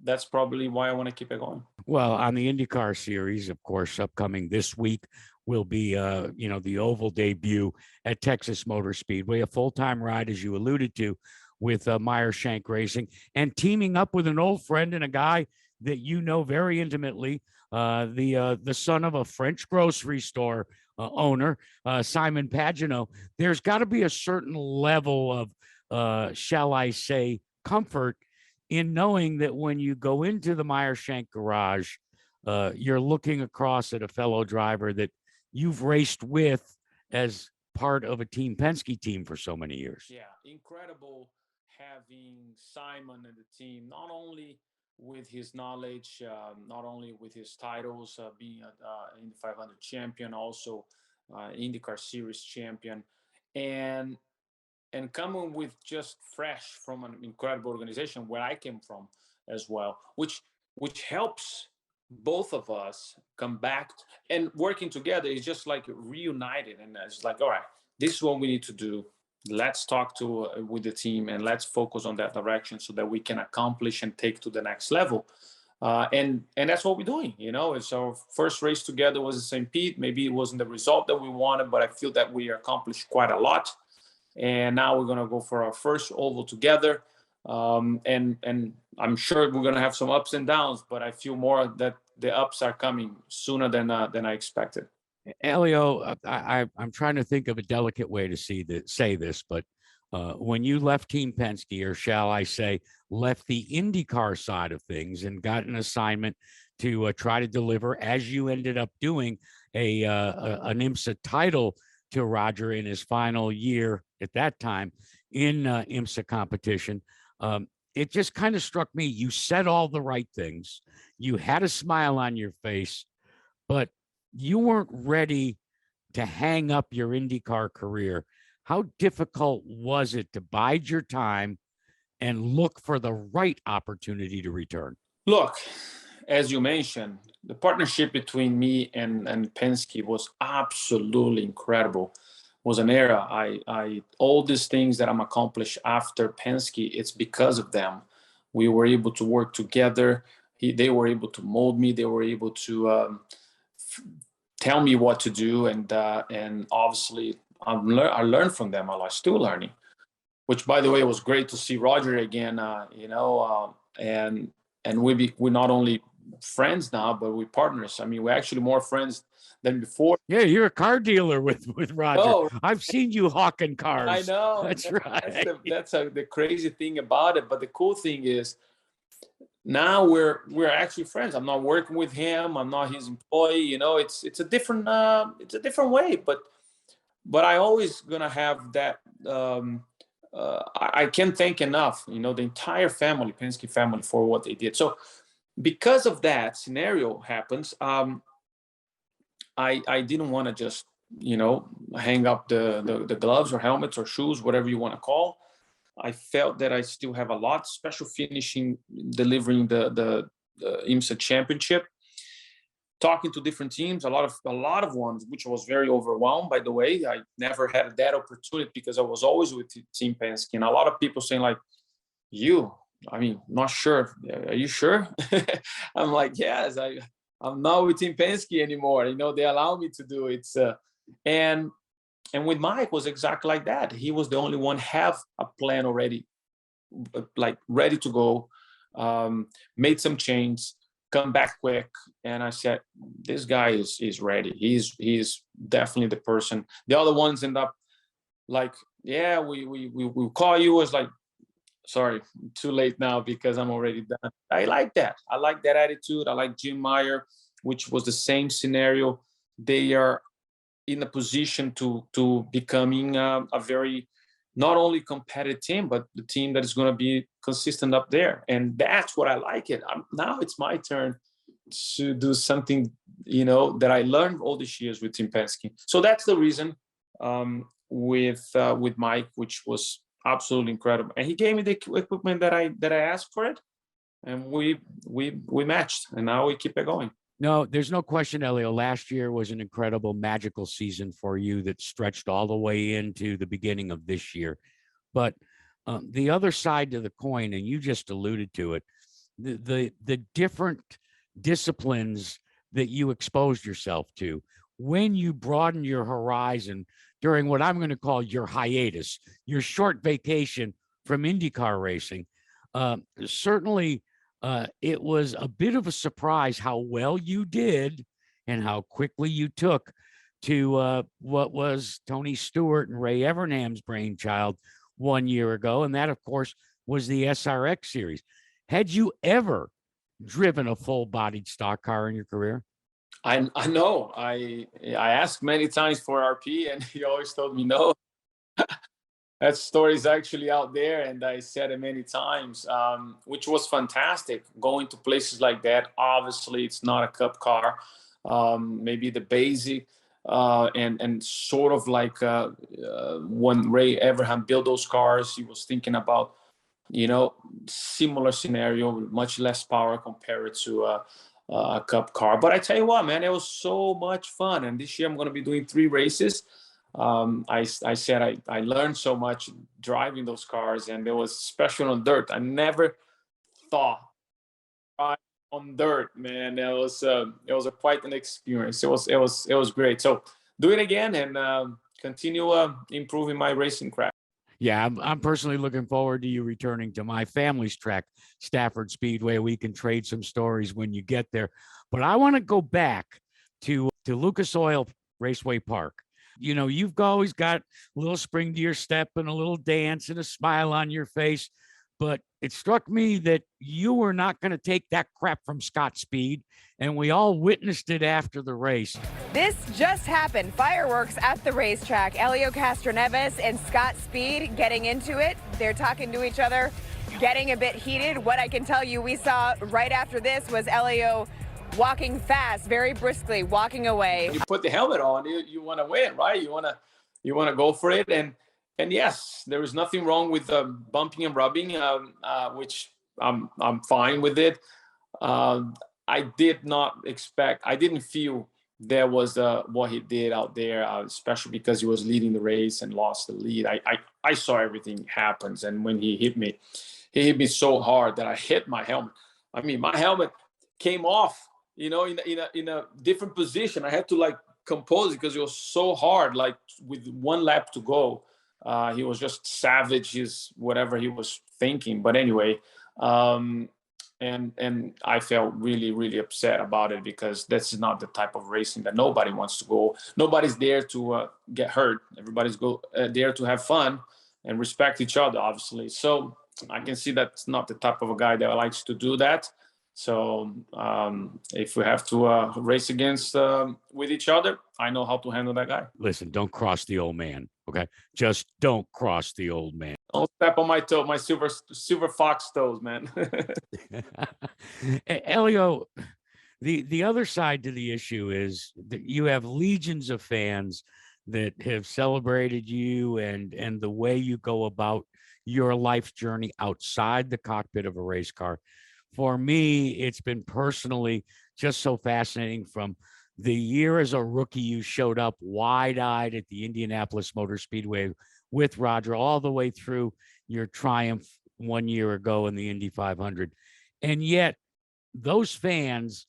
that's probably why I want to keep it going. Well, on the IndyCar series, of course, upcoming this week will be, the oval debut at Texas Motor Speedway, a full-time ride, as you alluded to, with Meyer Shank Racing, and teaming up with an old friend and a guy that you know very intimately, the son of a French grocery store owner, Simon Pagenaud. There's got to be a certain level of, shall I say, comfort in knowing that when you go into the Meyer Shank garage, you're looking across at a fellow driver that you've raced with as part of a Team Penske team for so many years. Yeah, incredible having Simon and the team, not only with his knowledge, not only with his titles, being an Indy 500 champion, also IndyCar Series champion, and coming with just fresh from an incredible organization where I came from as well, which helps both of us come back, and working together is just like reunited, and it's like, all right, this is what we need to do. Let's talk with the team, and let's focus on that direction so that we can accomplish and take to the next level. And that's what we're doing. It's our first race together was the St. Pete. Maybe it wasn't the result that we wanted, but I feel that we accomplished quite a lot. And now we're gonna go for our first oval together. And I'm sure we're gonna have some ups and downs, but I feel more that the ups are coming sooner than I expected. Elio, I'm trying to think of a delicate way to say this, but when you left Team Penske, or shall I say, left the IndyCar side of things and got an assignment to try to deliver, as you ended up doing, an IMSA title to Roger in his final year at that time in IMSA competition, it just kind of struck me. You said all the right things. You had a smile on your face, but you weren't ready to hang up your IndyCar career. How difficult was it to bide your time and look for the right opportunity to return? Look, as you mentioned, the partnership between me and Penske was absolutely incredible. It was an era. All these things that I'm accomplished after Penske, it's because of them. We were able to work together. They were able to mold me. They were able to tell me what to do, and obviously I learned from them a lot. Still learning, which, by the way, was great to see Roger again. And we're not only friends now, but we're partners. I mean, we're actually more friends than before. Yeah, you're a car dealer with Roger. Oh, I've seen you hawking cars. I know. That's right. That's the crazy thing about it. But the cool thing is, now we're actually friends. I'm not working with him. I'm not his employee. It's a different way. But I always gonna have that. I can't thank enough, the entire family, Penske family, for what they did. So because of that scenario happens, I didn't want to just hang up the gloves or helmets or shoes, whatever you want to call. I felt that I still have a lot, special finishing, delivering the IMSA championship, talking to different teams, a lot of ones, which was very overwhelmed, by the way. I never had that opportunity because I was always with Team Penske. And a lot of people saying like, not sure. Are you sure? I'm like, yes, I'm not with Team Penske anymore. They allow me to do it. And with Mike was exactly like that. He was the only one have a plan already like ready to go. Made some changes, come back quick, and I said, this guy is ready. He's definitely the person. The other ones end up like, yeah, we call you. As like, sorry, too late now because I'm already done. I like that. I like that attitude. I like Jim Meyer, which was the same scenario. They are in a position to becoming a very not only competitive team, but the team that is going to be consistent up there. And that's what I like it. Now it's my turn to do something, that I learned all these years with Tim Penske. So that's the reason with Mike, which was absolutely incredible. And he gave me the equipment that I asked for it. And we matched, and now we keep it going. No, there's no question, Elio. Last year was an incredible, magical season for you that stretched all the way into the beginning of this year. But the other side to the coin, and you just alluded to it, the different disciplines that you exposed yourself to when you broaden your horizon during what I'm going to call your hiatus, your short vacation from IndyCar racing. Certainly, it was a bit of a surprise how well you did and how quickly you took to what was Tony Stewart and Ray Evernham's brainchild 1 year ago. And that, of course, was the SRX series. Had you ever driven a full-bodied stock car in your career? I know. I asked many times for RP, and he always told me no. That story is actually out there, and I said it many times, which was fantastic. Going to places like that, obviously, it's not a cup car. Maybe the basic, and sort of like when Ray Evernham built those cars, he was thinking about, similar scenario, much less power compared to a cup car. But I tell you what, man, it was so much fun. And this year I'm going to be doing 3 races. I said I learned so much driving those cars, and it was special on dirt. I never thought on dirt, man. It was quite an experience. It was great. So do it again and continue improving my racing craft. Yeah, I'm personally looking forward to you returning to my family's track, Stafford Speedway. We can trade some stories when you get there. But I want to go back to Lucas Oil Raceway Park. You've always got a little spring to your step and a little dance and a smile on your face. But it struck me that you were not going to take that crap from Scott Speed, and we all witnessed it after the race. This just happened. Fireworks at the racetrack. Elio Castroneves and Scott Speed getting into it. They're talking to each other, getting a bit heated. What I can tell you we saw right after this was Elio walking fast, very briskly, walking away. You put the helmet on, you want to win, right? You want to go for it, and yes, there is nothing wrong with bumping and rubbing, which I'm fine with it. I didn't feel there was what he did out there, especially because he was leading the race and lost the lead. I saw everything happens, and when he hit me so hard that I hit my helmet. I mean, my helmet came off, in a different position. I had to compose it because it was so hard. Like with 1 lap to go, he was just savage. Whatever he was thinking. But anyway, and I felt really, really upset about it because this is not the type of racing that nobody wants to go. Nobody's there to get hurt. Everybody's there to have fun and respect each other, obviously. So I can see that's not the type of a guy that likes to do that. So if we have to race against with each other, I know how to handle that guy. Listen, don't cross the old man, okay? Just don't cross the old man. Don't step on my toe, my silver fox toes, man. Elio, the other side to the issue is that you have legions of fans that have celebrated you and the way you go about your life journey outside the cockpit of a race car. For me, it's been personally just so fascinating. From the year as a rookie, you showed up wide-eyed at the Indianapolis Motor Speedway with Roger, all the way through your triumph 1 year ago in the Indy 500. And yet those fans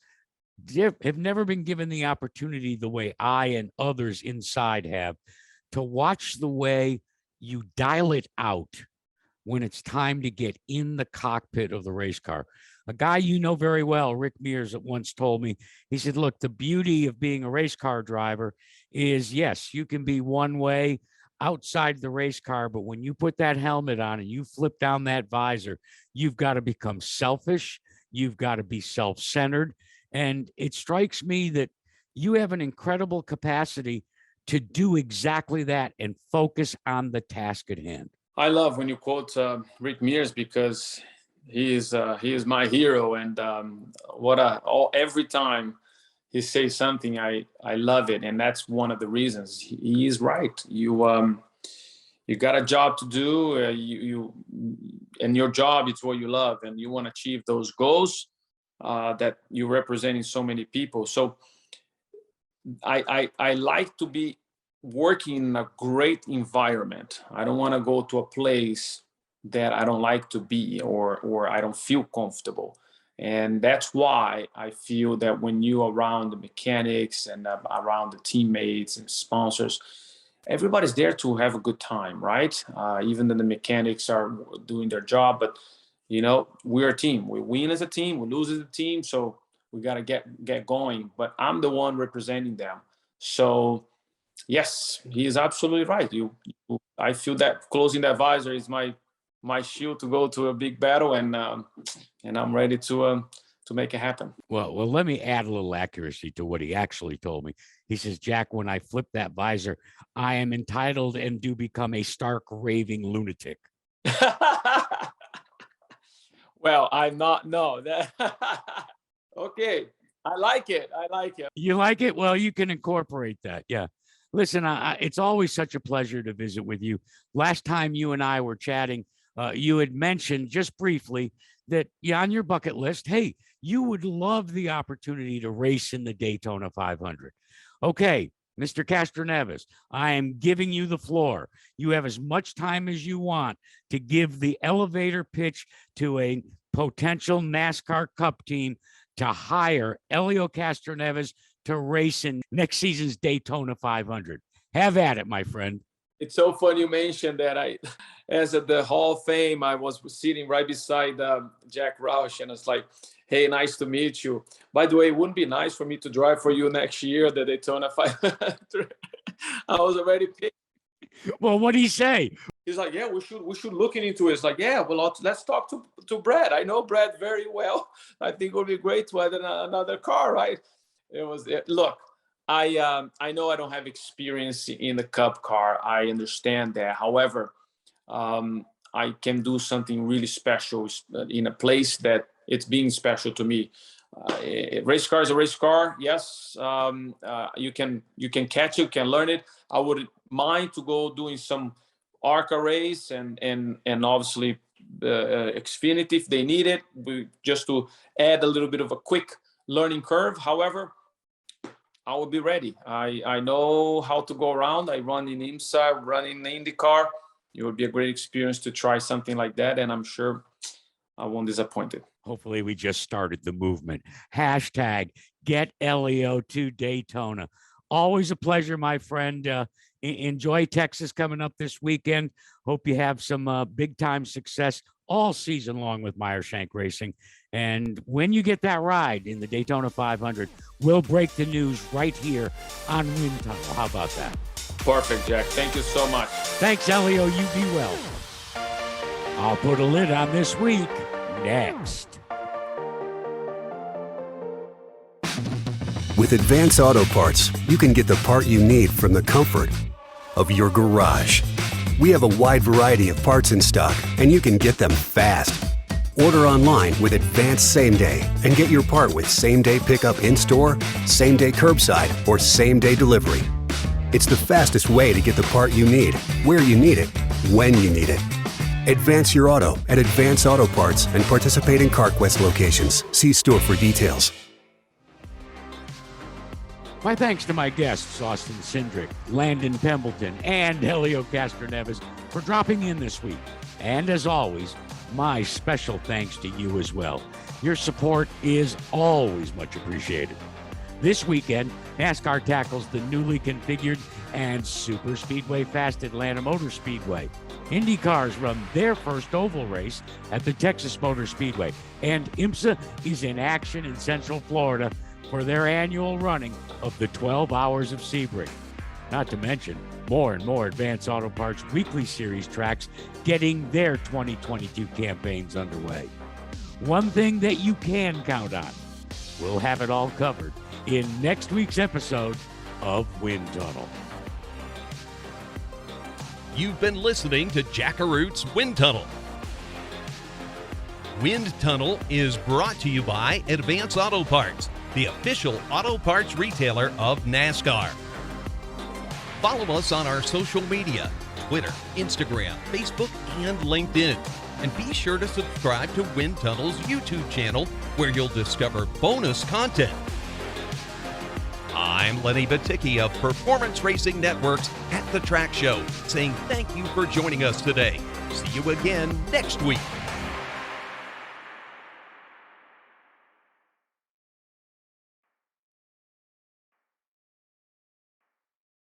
have never been given the opportunity the way I and others inside have to watch the way you dial it out when it's time to get in the cockpit of the race car. A guy you know very well, Rick Mears, once told me, he said, look, the beauty of being a race car driver is, yes, you can be one way outside the race car, but when you put that helmet on and you flip down that visor, you've got to become selfish. You've got to be self-centered. And it strikes me that you have an incredible capacity to do exactly that and focus on the task at hand. I love when you quote Rick Mears, because he is my hero, and every time he says something, I love it, and that's one of the reasons. He is right. You got a job to do, and your job is what you love, and you want to achieve those goals that you're representing so many people. So I like to be working in a great environment. I don't want to go to a place that I don't like to be, or I don't feel comfortable. And that's why I feel that when you're around the mechanics and around the teammates and sponsors, everybody's there to have a good time, right? Even though the mechanics are doing their job, but we're a team. We win as a team, we lose as a team, so we got to get going. But I'm the one representing them. So yes, he is absolutely right. I feel that closing that visor is my shield to go to a big battle, and I'm ready to make it happen. Well, let me add a little accuracy to what he actually told me. He says, Jack, when I flip that visor, I am entitled and do become a stark raving lunatic. Well, I'm not. No. Okay. I like it. You like it? Well, you can incorporate that. Yeah. Listen, it's always such a pleasure to visit with you. Last time you and I were chatting, you had mentioned just briefly that on your bucket list, hey, you would love the opportunity to race in the Daytona 500. Okay, Mr. Castroneves, I am giving you the floor. You have as much time as you want to give the elevator pitch to a potential NASCAR Cup team to hire Helio Castroneves to race in next season's Daytona 500. Have at it, my friend. It's so funny you mentioned that. As at the Hall of Fame, I was sitting right beside Jack Roush, and it's like, hey, nice to meet you. By the way, it wouldn't be nice for me to drive for you next year, the Daytona 500. I was already picked. Well, what did he say? He's like, yeah, we should look into it. It's like, yeah, well, let's talk to Brad. I know Brad very well. I think it would be great to add another car, right? Look, I know I don't have experience in the Cup car. I understand that. However, I can do something really special in a place that it's being special to me. Race car is a race car. Yes, you can catch it, you can learn it. I wouldn't mind to go doing some ARCA race and obviously Xfinity if they need it, just to add a little bit of a quick learning curve. However, I will be ready. I know how to go around. I run in IMSA, run in IndyCar. It would be a great experience to try something like that, and I'm sure I won't disappoint it. Hopefully we just started the movement. Hashtag get Helio to Daytona. Always a pleasure, my friend. Enjoy Texas coming up this weekend. Hope you have some big time success all season long with Meyershank Racing. And when you get that ride in the Daytona 500, we'll break the news right here on Wind Tunnel. How about that? Perfect, Jack. Thank you so much. Thanks, Helio. You be well. I'll put a lid on this week next. With Advance Auto Parts, you can get the part you need from the comfort of your garage. We have a wide variety of parts in stock, and you can get them fast. Order online with Advance Same Day and get your part with same-day pickup in-store, same-day curbside, or same-day delivery. It's the fastest way to get the part you need, where you need it, when you need it. Advance your auto at Advance Auto Parts and participating CarQuest locations. See store for details. My thanks to my guests, Austin Cindric, Landon Pembleton, and Helio Castroneves for dropping in this week. And as always, my special thanks to you as well. Your support is always much appreciated. This weekend, NASCAR tackles the newly configured and super speedway fast Atlanta Motor Speedway. IndyCars run their first oval race at the Texas Motor Speedway, and IMSA is in action in Central Florida for their annual running of the 12 Hours of Sebring. Not to mention more and more Advance Auto Parts Weekly Series tracks getting their 2022 campaigns underway. One thing that you can count on, we'll have it all covered in next week's episode of Wind Tunnel. You've been listening to Jack Arute's Wind Tunnel. Wind Tunnel is brought to you by Advance Auto Parts, the official auto parts retailer of NASCAR. Follow us on our social media, Twitter, Instagram, Facebook, and LinkedIn. And be sure to subscribe to Wind Tunnel's YouTube channel, where you'll discover bonus content. I'm Lenny Baticki of Performance Racing Network's At the Track Show, saying thank you for joining us today. See you again next week.